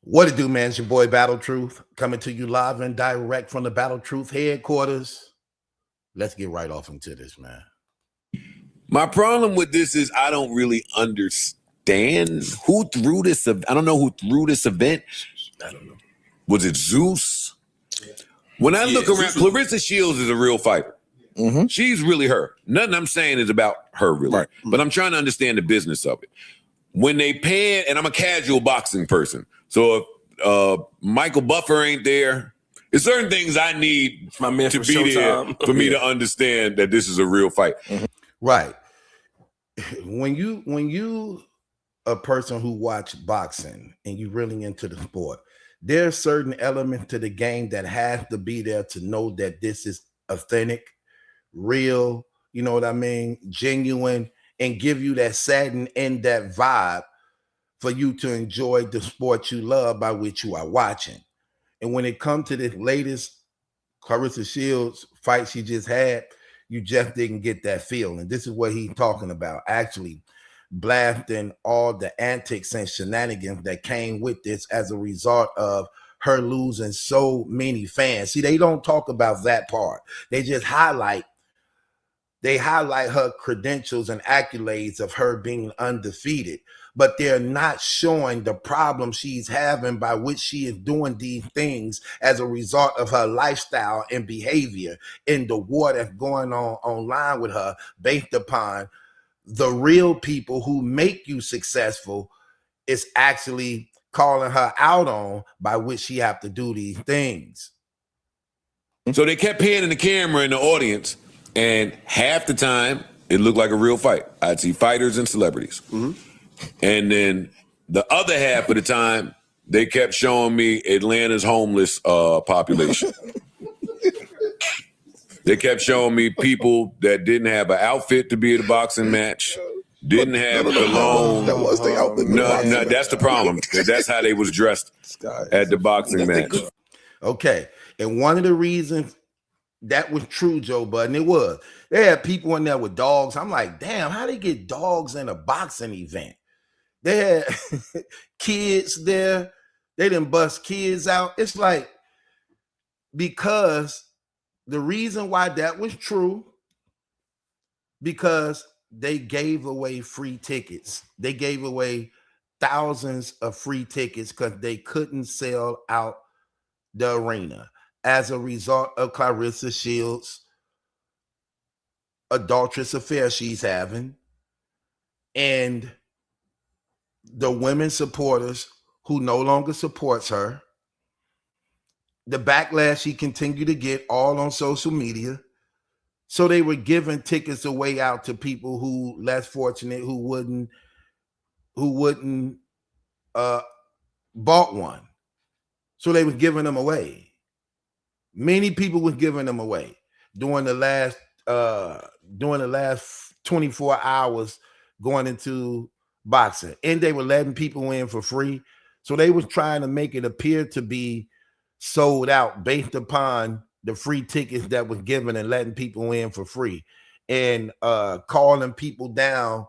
What it do, man? It's your boy Battle Truth coming to you live and direct from the Battle Truth headquarters. Let's get right off into this, man. My problem with this is I don't really understand who threw this. I don't know who threw this event. I don't know. Was it Zeus? When I look around, Claressa Shields is a real fighter. Mm-hmm. She's really her. Nothing I'm saying is about her, really. Right. But I'm trying to understand the business of it. When they pan, and I'm a casual boxing person, so if Michael Buffer ain't there, there's certain things I need My man to from be there Showtime. for me to understand that this is a real fight. Mm-hmm. Right. When you a person who watch boxing and you really into the sport, there's certain elements to the game that has to be there to know that this is authentic, real, you know what I mean, genuine, and give you that setting and that vibe for you to enjoy the sport you love by which you are watching. And when it comes to the latest Claressa Shields fight she just had, you just didn't get that feel. And this is what he's talking about, actually blasting all the antics and shenanigans that came with this as a result of her losing so many fans. See, they don't talk about that part. They just highlight her credentials and accolades of her being undefeated, but they're not showing the problem she's having by which she is doing these things as a result of her lifestyle and behavior in the war that's going on online with her, based upon the real people who make you successful is actually calling her out on by which she have to do these things. So they kept panning the camera in the audience, and half the time it looked like a real fight. I'd see fighters and celebrities. Mm-hmm. And then the other half of the time, they kept showing me Atlanta's homeless population. They kept showing me people that didn't have an outfit to be at a boxing match, didn't have cologne. That was the outfit. No, that's the problem. That's how they was dressed at the boxing match. Okay. And one of the reasons that was true, Joe Budden, it was. They had people in there with dogs. I'm like, damn, how they get dogs in a boxing event? They had kids there. They didn't bust kids out. It's like, because the reason why that was true, because they gave away free tickets. They gave away thousands of free tickets because they couldn't sell out the arena as a result of Claressa Shields' adulterous affair she's having, and the women supporters who no longer supports her, the backlash she continued to get all on social media. So they were giving tickets away out to people who less fortunate, who wouldn't bought one. So they was giving them away. Many people was giving them away during the last 24 hours going into boxing, and they were letting people in for free. So they was trying to make it appear to be sold out based upon the free tickets that was given and letting people in for free, and calling people down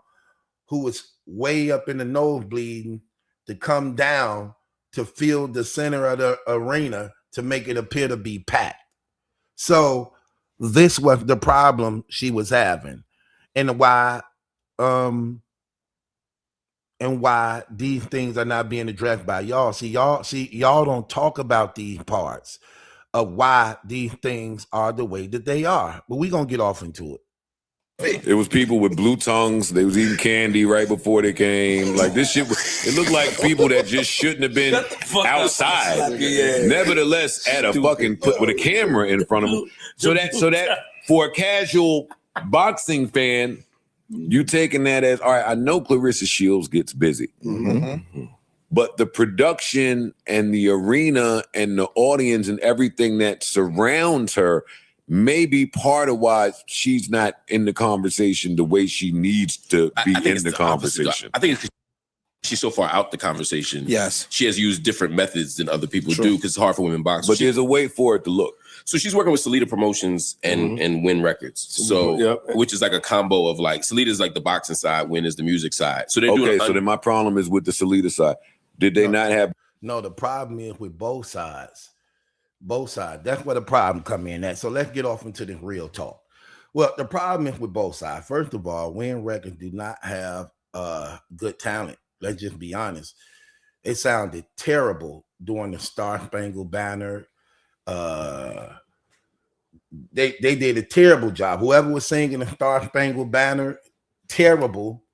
who was way up in the nosebleed to come down to fill the center of the arena to make it appear to be packed. So this was the problem she was having, and why these things are not being addressed by y'all. Y'all don't talk about these parts of why these things are the way that they are. But we're gonna get off into it. It was people with blue tongues. They was eating candy right before they came. Like, this shit, it looked like people that just shouldn't have been outside. Nevertheless, at a fucking with a camera in front of them. So that for a casual boxing fan, you taking that as, all right, I know Claressa Shields gets busy. Mm-hmm. But the production and the arena and the audience and everything that surrounds her may be part of why she's not in the conversation the way she needs to be in the conversation. I think it's because she's so far out the conversation. Yes. She has used different methods than other people do because it's hard for women boxers. But there's a way for it to look. So she's working with Salida Promotions and Win Records. So which is like a combo of, like, Salida's like the boxing side, Win is the music side. So they're doing so then my problem is with the Salida side. Did they not have No, the problem is with both sides. Both sides. That's where the problem come in at. So let's get off into the real talk. Well, the problem is with both sides. First of all, Wind Records do not have good talent. Let's just be honest. It sounded terrible during the Star Spangled Banner. They did a terrible job. Whoever was singing the Star Spangled Banner, terrible.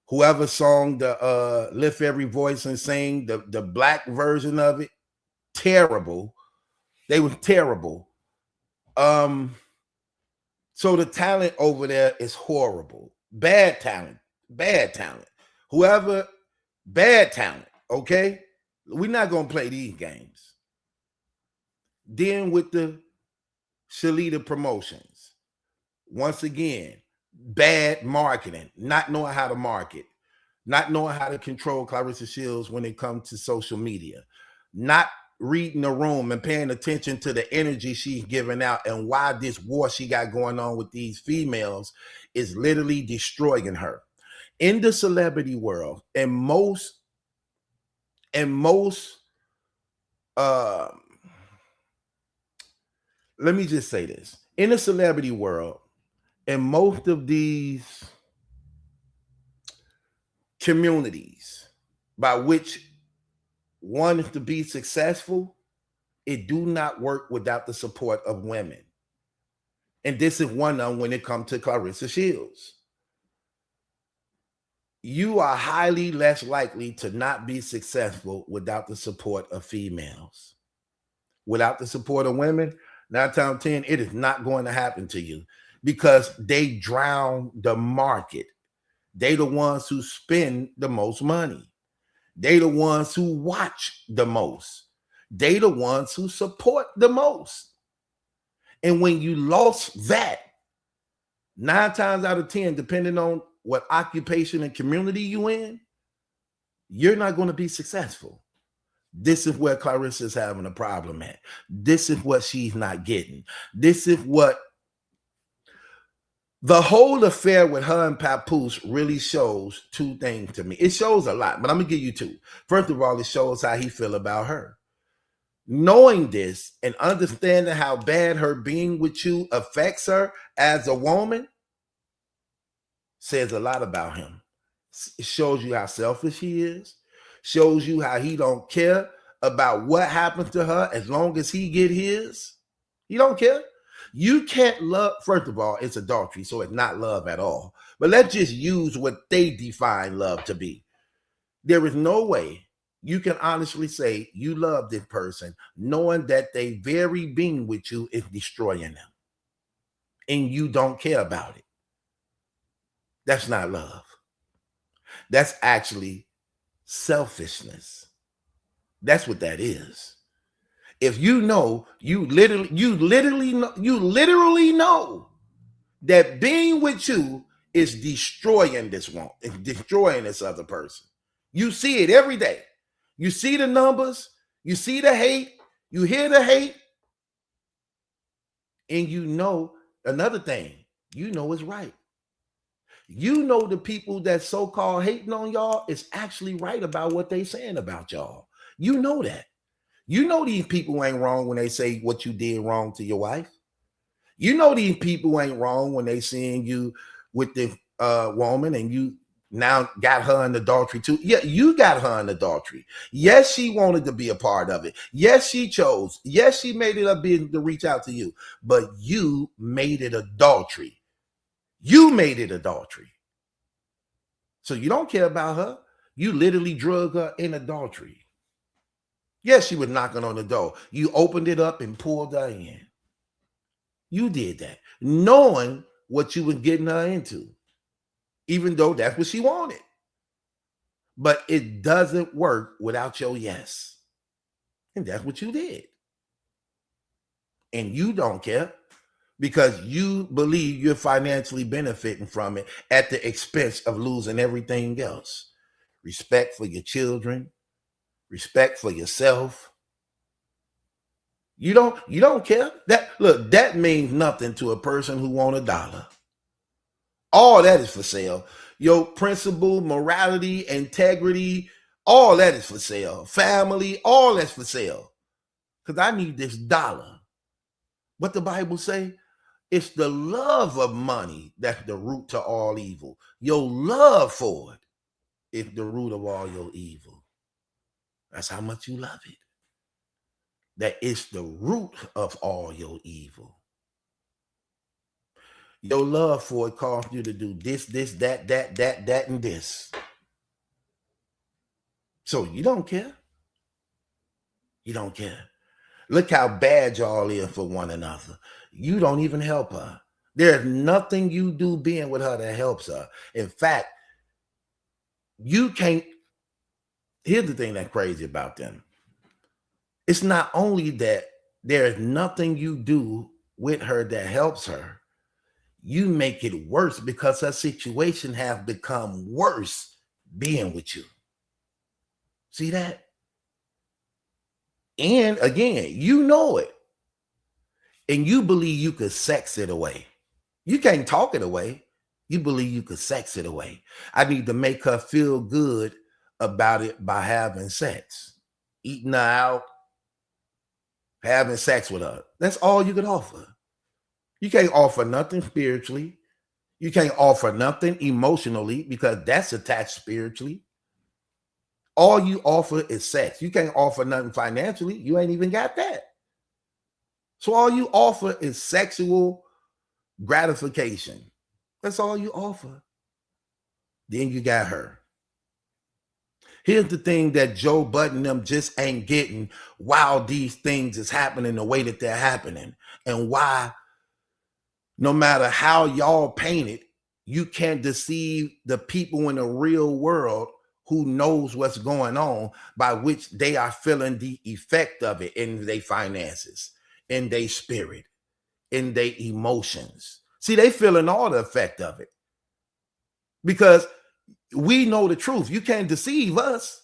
Whoever sung the Lift Every Voice and Sing, the black version of it, terrible. They were terrible. So the talent over there is horrible. Bad talent. Bad talent. Whoever, bad talent. Okay? We're not going to play these games. Then with the Shalita Promotions. Once again, bad marketing. Not knowing how to market. Not knowing how to control Claressa Shields when it comes to social media. Not reading the room and paying attention to the energy she's giving out and why this war she got going on with these females is literally destroying her. In the celebrity world, and most let me just say this. In the celebrity world, and most of these communities by which one is to be successful, it do not work without the support of women. And this is one of them when it comes to Claressa Shields. You are highly less likely to not be successful without the support of females. Without the support of women, 9 times out of 10, it is not going to happen to you because they drown the market. They the ones who spend the most money. They the ones who watch the most. They the ones who support the most. And when you lost that, 9 times out of 10, depending on what occupation and community you in, you're not going to be successful. This is where Claressa is having a problem at. This is what she's not getting. This is what the whole affair with her and Papoose really shows 2 things to me. It shows a lot, but I'm going to give you 2. First of all, it shows how he feel about her. Knowing this and understanding how bad her being with you affects her as a woman says a lot about him. It shows you how selfish he is. Shows you how he don't care about what happens to her as long as he get his. He don't care. You can't love, first of all, it's adultery, so it's not love at all. But let's just use what they define love to be. There is no way you can honestly say you love this person knowing that they very being with you is destroying them. And you don't care about it. That's not love. That's actually selfishness. That's what that is. If you know, you literally know that being with you is destroying this one, it's destroying this other person. You see it every day. You see the numbers, you see the hate, you hear the hate, and you know another thing, you know it's right. You know the people that so-called hating on y'all is actually right about what they saying about y'all. You know that. You know these people ain't wrong when they say what you did wrong to your wife. You know these people ain't wrong when they seeing you with the woman and you now got her in adultery too. Yeah, you got her in adultery. Yes, she wanted to be a part of it. Yes, she chose. Yes, she made it a business to reach out to you. But you made it adultery. You made it adultery. So you don't care about her. You literally drug her in adultery. Yes, she was knocking on the door. You opened it up and pulled her in. You did that, knowing what you were getting her into, even though that's what she wanted. But it doesn't work without your yes. And that's what you did. And you don't care because you believe you're financially benefiting from it at the expense of losing everything else. Respect for your children. Respect for yourself. You don't care. That means nothing to a person who wants $1. All that is for sale. Your principle, morality, integrity, All that is for sale. Family, all that's for sale. Because I need this dollar. What the Bible say? It's the love of money that's the root to all evil. Your love for it is the root of all your evil. That's how much you love it. That is the root of all your evil. Your love for it caused you to do this, that, and this. So you don't care. You don't care. Look how bad y'all is for one another. You don't even help her. There's nothing you do being with her that helps her. In fact, you can't. Here's the thing that's crazy about them. It's not only that there's nothing you do with her that helps her, you make it worse because her situation has become worse being with you. See that? And again, you know it. And you believe you could sex it away. You can't talk it away. You believe you could sex it away. I need to make her feel good about it by having sex. Eating her out, having sex with her. That's all you can offer. You can't offer nothing spiritually. You can't offer nothing emotionally because that's attached spiritually. All you offer is sex. You can't offer nothing financially. You ain't even got that. So all you offer is sexual gratification. That's all you offer. Then you got her. Here's the thing that Joe Budden them just ain't getting while these things is happening the way that they're happening, and why no matter how y'all paint it, you can't deceive the people in the real world who knows what's going on, by which they are feeling the effect of it in their finances, in their spirit, in their emotions. See, they feeling all the effect of it because we know the truth. You can't deceive us.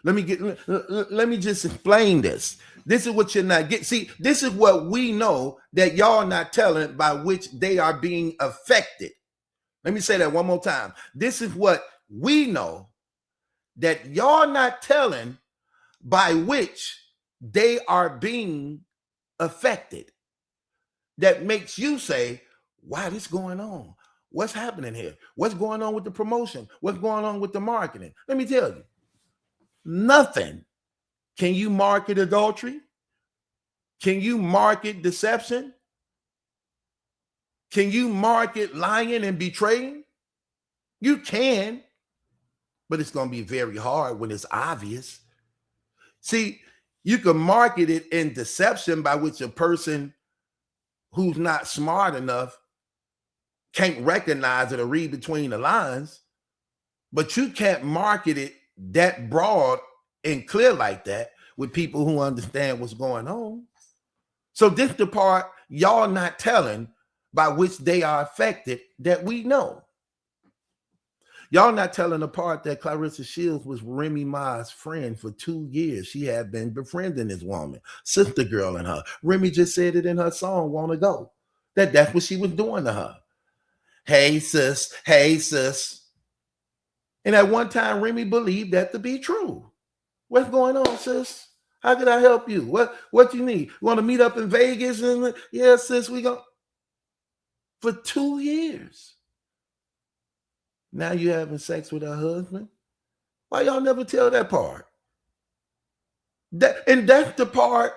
Let me just explain this. This is what you're not getting. See, this is what we know that y'all not telling, by which they are being affected. Let me say that one more time. This is what we know that y'all not telling, by which they are being affected. That makes you say, why this going on? What's happening here? What's going on with the promotion? What's going on with the marketing? Let me tell you, nothing. Can you market adultery? Can you market deception? Can you market lying and betraying? You can, but it's going to be very hard when it's obvious. See, you can market it in deception, by which a person who's not smart enough can't recognize it or read between the lines, but you can't market it that broad and clear like that with people who understand what's going on. So this the part y'all not telling, by which they are affected, that we know. Y'all not telling the part that Claressa Shields was Remy Ma's friend for 2 years. She had been befriending this woman, sister girl in her. Remy just said it in her song, Wanna Go, that's what she was doing to her. Hey, sis. Hey, sis. And at one time, Remy believed that to be true. What's going on, sis? How can I help you? What you need? You want to meet up in Vegas? And yeah, sis, we go. For 2 years. Now you having sex with her husband? Why y'all never tell that part? And that's the part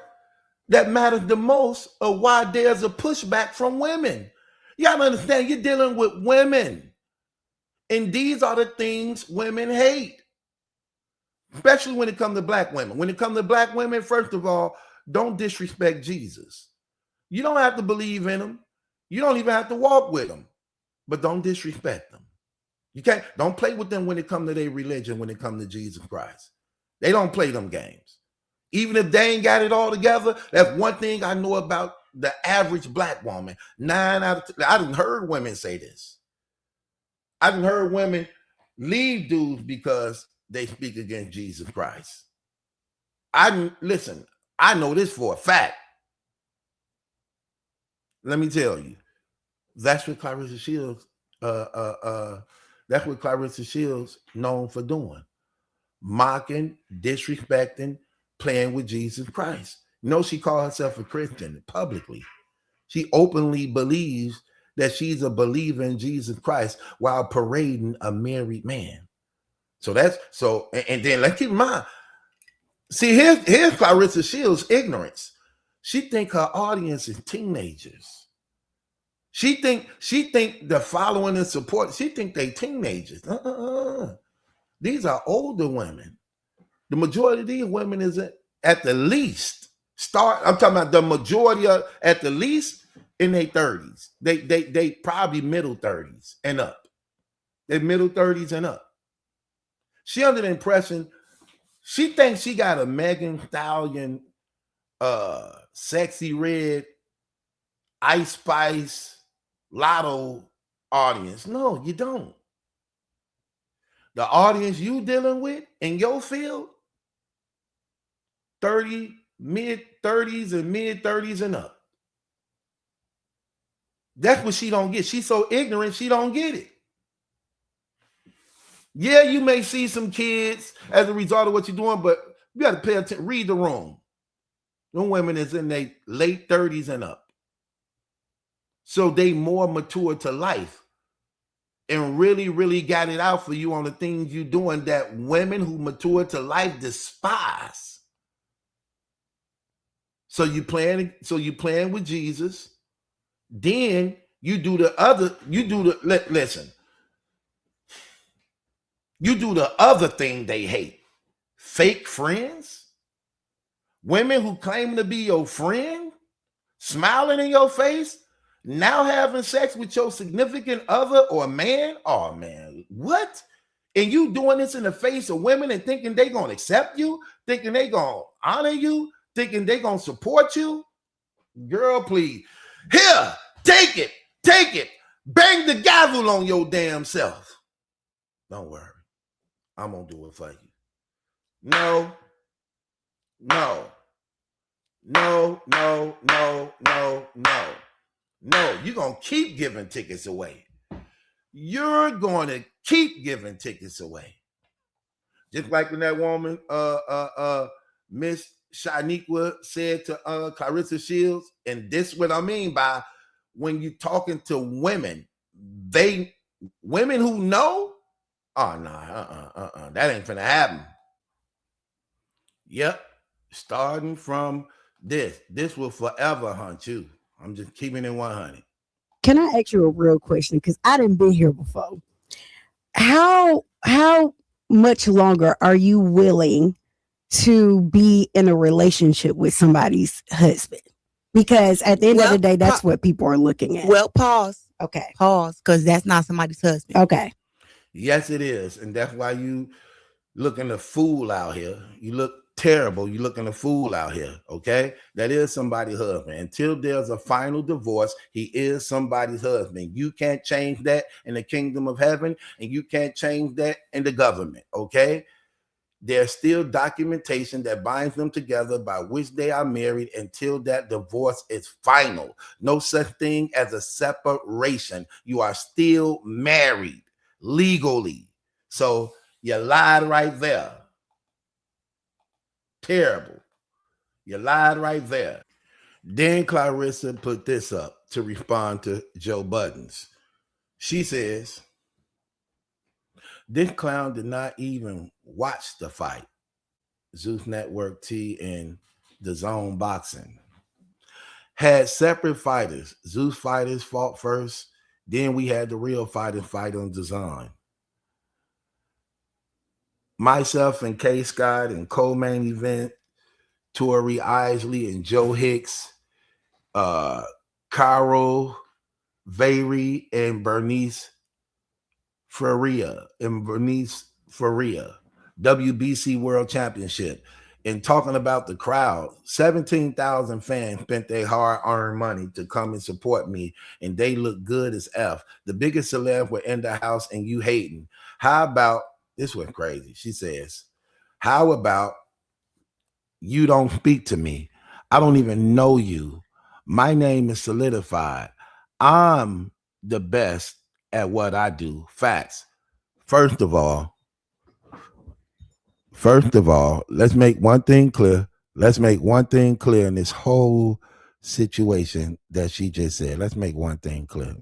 that matters the most of why there's a pushback from women. You gotta understand, you're dealing with women. And these are the things women hate. Especially when it comes to black women. When it comes to black women, first of all, don't disrespect Jesus. You don't have to believe in him. You don't even have to walk with him. But don't disrespect them. You can't, don't play with them when it comes to their religion, when it comes to Jesus Christ. They don't play them games. Even if they ain't got it all together, that's one thing I know about the average black woman. 9 out of 10, I done heard women say this. I done heard women leave dudes because they speak against Jesus Christ. Listen, I know this for a fact. Let me tell you, that's what Claressa Shields, known for doing. mocking, disrespecting, playing with Jesus Christ. No, she called herself a Christian publicly. She openly believes that she's a believer in Jesus Christ while parading a married man. So that's so, and then let's keep in mind. See, here's Claressa Shields' ignorance. She think her audience is teenagers. She think the following and support. She think they teenagers. These are older women. The majority of these women is at the least I'm talking about the majority of at the least in their 30s. They probably middle 30s and up. They're middle 30s and up. She under the impression she thinks she got a Megan Stallion, Sexy Red, Ice Spice, Lotto audience. No, you don't. The audience you dealing with in your field, 30, mid-30s and mid-30s and up. That's what she don't get. She's so ignorant, she don't get it. Yeah, you may see some kids as a result of what you're doing, but you got to pay attention. Read the room. Them women is in their late 30s and up. So they more mature to life and really, really got it out for you on the things you're doing that women who mature to life despise. So you playing with Jesus. Then you do the other, listen. You do the other thing they hate. Fake friends. Women who claim to be your friend, smiling in your face, now having sex with your significant other or man. Oh man, what? And you doing this in the face of women and thinking they gonna accept you, thinking they gonna honor you, thinking they gonna support you? Girl, please. Here, take it. Bang the gavel on your damn self. Don't worry. I'm gonna do it for you. No. You're gonna keep giving tickets away. You're gonna keep giving tickets away. Just like when that woman, Miss Shaniqua said to Claressa Shields, and this is what I mean by when you're talking to women, women who know, oh no, that ain't finna happen. Yep, starting from this will forever haunt you. I'm just keeping it 100. Can I ask you a real question? Because I didn't been here before. How much longer are you willing to be in a relationship with somebody's husband? Because at the end of the day, that's what people are looking at. Well, pause. Okay. Pause, because that's not somebody's husband. Okay. Yes, it is. And that's why you looking a fool out here. You look terrible. You looking a fool out here. Okay. That is somebody's husband. Until there's a final divorce, he is somebody's husband. You can't change that in the kingdom of heaven, and you can't change that in the government. Okay. There's still documentation that binds them together by which they are married until that divorce is final. No such thing as a separation. You are still married legally. So you lied right there. Terrible. You lied right there. Then Claressa put this up to respond to Joe Budden's. She says, this clown did not even watch the fight. Zeus Network T and the Zone Boxing had separate fighters. Zeus fighters fought first. Then we had the real fighters fight on DAZN. Myself and K Scott and co-main event, Tori Isley and Joe Hicks, Caro Vary and Bernice Faria, WBC World Championship. And talking about the crowd, 17,000 fans spent their hard-earned money to come and support me, and they look good as F. The biggest celeb were in the house, and you hating. How about, this went crazy. She says, how about you don't speak to me? I don't even know you. My name is solidified. I'm the best at what I do. Facts. First of all, First of all, let's make one thing clear. Let's make one thing clear in this whole situation that she just said. Let's make one thing clear.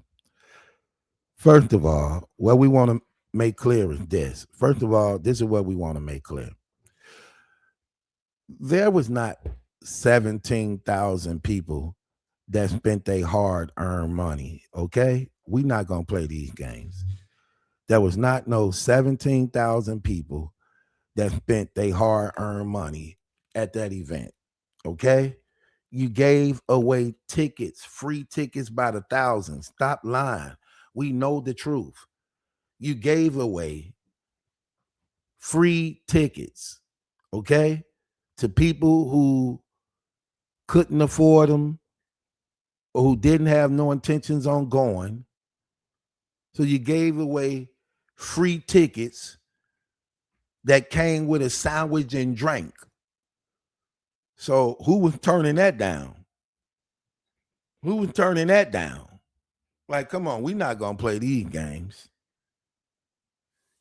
First of all, what we want to make clear is this. First of all, this is what we want to make clear. There was not 17,000 people that spent their hard-earned money, okay? We're not going to play these games. There was not no 17,000 people that spent their hard-earned money at that event, okay? You gave away tickets, free tickets by the thousands. Stop lying. We know the truth. You gave away free tickets, okay, to people who couldn't afford them or who didn't have no intentions on going. So you gave away free tickets that came with a sandwich and drink. So who was turning that down? Who was turning that down? Like, come on, we're not going to play these games.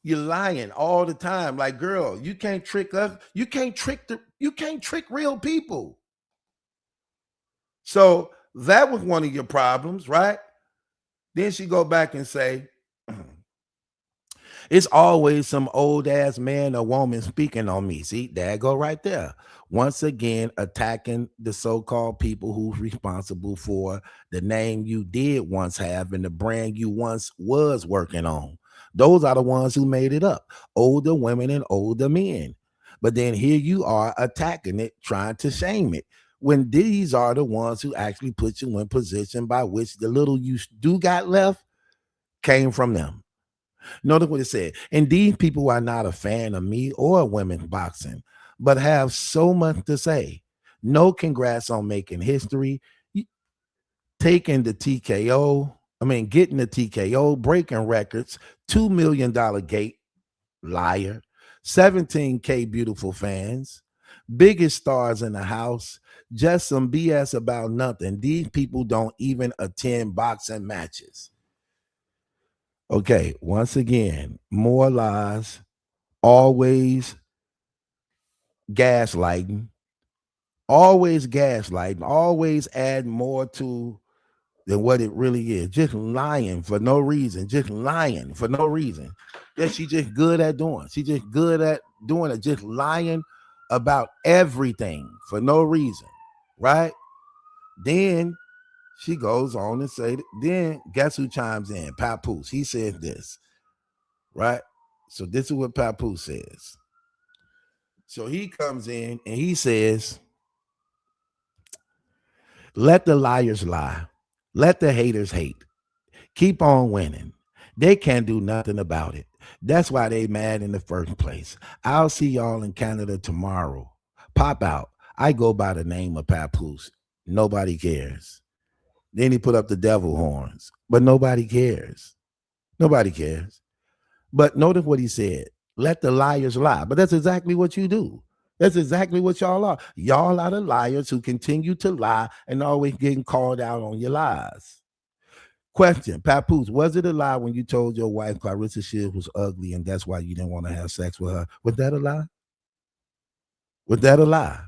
You're lying all the time. Like, girl, you can't trick us. You can't trick real people. So that was one of your problems, right? Then she go back and say, it's always some old ass man or woman speaking on me. See, there I go right there. Once again, attacking the so-called people who's responsible for the name you did once have and the brand you once was working on. Those are the ones who made it up. Older women and older men. But then here you are attacking it, trying to shame it, when these are the ones who actually put you in position by which the little you do got left came from them. Notice what it said. And these people are not a fan of me or women's boxing, but have so much to say. No congrats on making history, getting the TKO, breaking records, $2 million gate, liar, 17K beautiful fans, biggest stars in the house, just some BS about nothing. These people don't even attend boxing matches. Okay, once again, more lies, always gaslighting, always add more to than what it really is. Just lying for no reason. That she just good at doing. Just lying about everything for no reason, right? Then she goes on and say, then guess who chimes in? Papoose. He says this, right? So this is what Papoose says. So he comes in and he says, let the liars lie. Let the haters hate. Keep on winning. They can't do nothing about it. That's why they mad in the first place. I'll see y'all in Canada tomorrow. Pop out. I go by the name of Papoose. Nobody cares. Then he put up the devil horns, but nobody cares. But notice what he said. Let the liars lie. But that's exactly what you do. That's exactly what y'all are. Y'all are the liars who continue to lie and always getting called out on your lies. Question, Papoose, was it a lie when you told your wife Claressa Shields was ugly and that's why you didn't want to have sex with her? Was that a lie?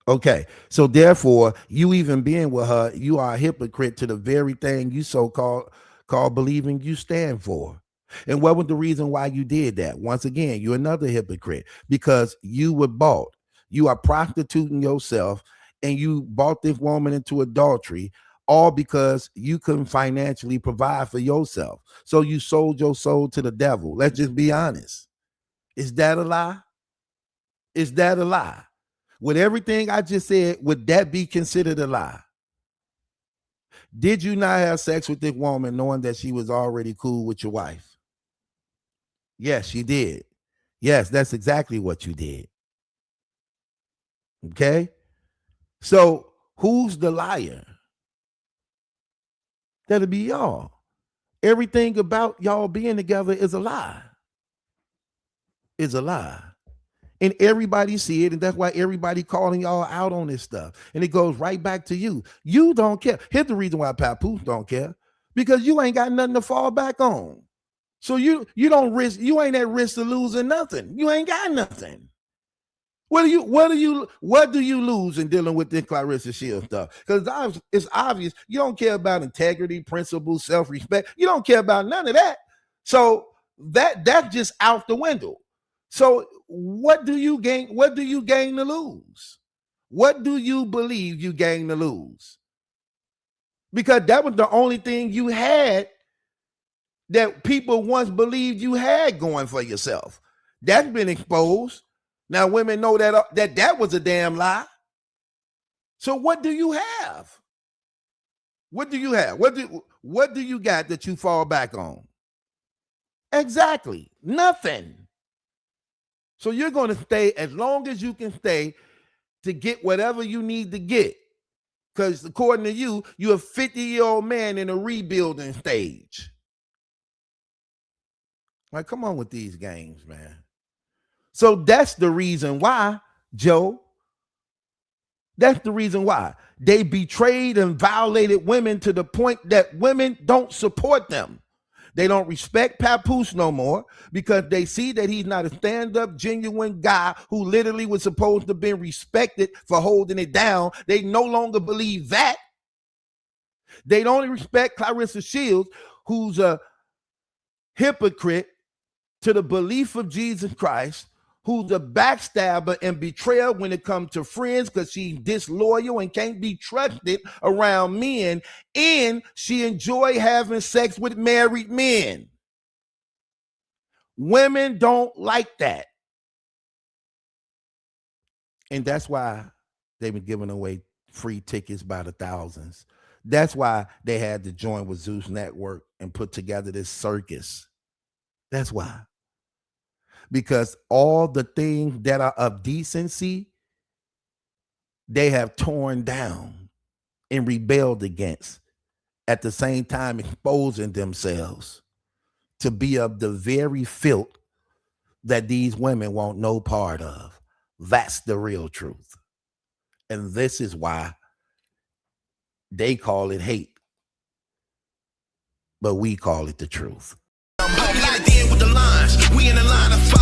Okay, so therefore, you even being with her, you are a hypocrite to the very thing you so-called believing you stand for. And what was the reason why you did that? Once again, you're another hypocrite because you were bought. You are prostituting yourself and you bought this woman into adultery, all because you couldn't financially provide for yourself. So you sold your soul to the devil. Let's just be honest. Is that a lie? With everything I just said, would that be considered a lie? Did you not have sex with this woman knowing that she was already cool with your wife? Yes, you did. Yes, that's exactly what you did. Okay? So who's the liar? That'll be y'all. Everything about y'all being together is a lie. And everybody see it, and that's why everybody calling y'all out on this stuff. And it goes right back to you. You don't care. Here's the reason why Papoose don't care. Because you ain't got nothing to fall back on. So you don't risk, you ain't at risk of losing nothing. You ain't got nothing. What do you lose in dealing with this Claressa Shields stuff? Because it's obvious you don't care about integrity, principle, self-respect. You don't care about none of that. So that's just out the window. So what do you gain? What do you gain to lose? What do you believe you gain to lose? Because that was the only thing you had that people once believed you had going for yourself. That's been exposed. Now women know that was a damn lie. So what do you have? What do you have? What do you got that you fall back on? Exactly. Nothing. So you're going to stay as long as you can stay to get whatever you need to get. Because according to you, you're a 50-year-old man in a rebuilding stage. Like, come on with these games, man. So that's the reason why, Joe. That's the reason why they betrayed and violated women to the point that women don't support them. They don't respect Papoose no more because they see that he's not a stand-up, genuine guy who literally was supposed to be respected for holding it down. They no longer believe that. They don't respect Claressa Shields, who's a hypocrite to the belief of Jesus Christ, who's a backstabber and betrayer when it comes to friends because she's disloyal and can't be trusted around men, and she enjoy having sex with married men. Women don't like that. And that's why they've been giving away free tickets by the thousands. That's why they had to join with Zeus Network and put together this circus. That's why. Because all the things that are of decency, they have torn down and rebelled against, at the same time exposing themselves to be of the very filth that these women want no part of. That's the real truth. And this is why they call it hate, but we call it the truth. I'm locked in with the lines. We in the line of fire.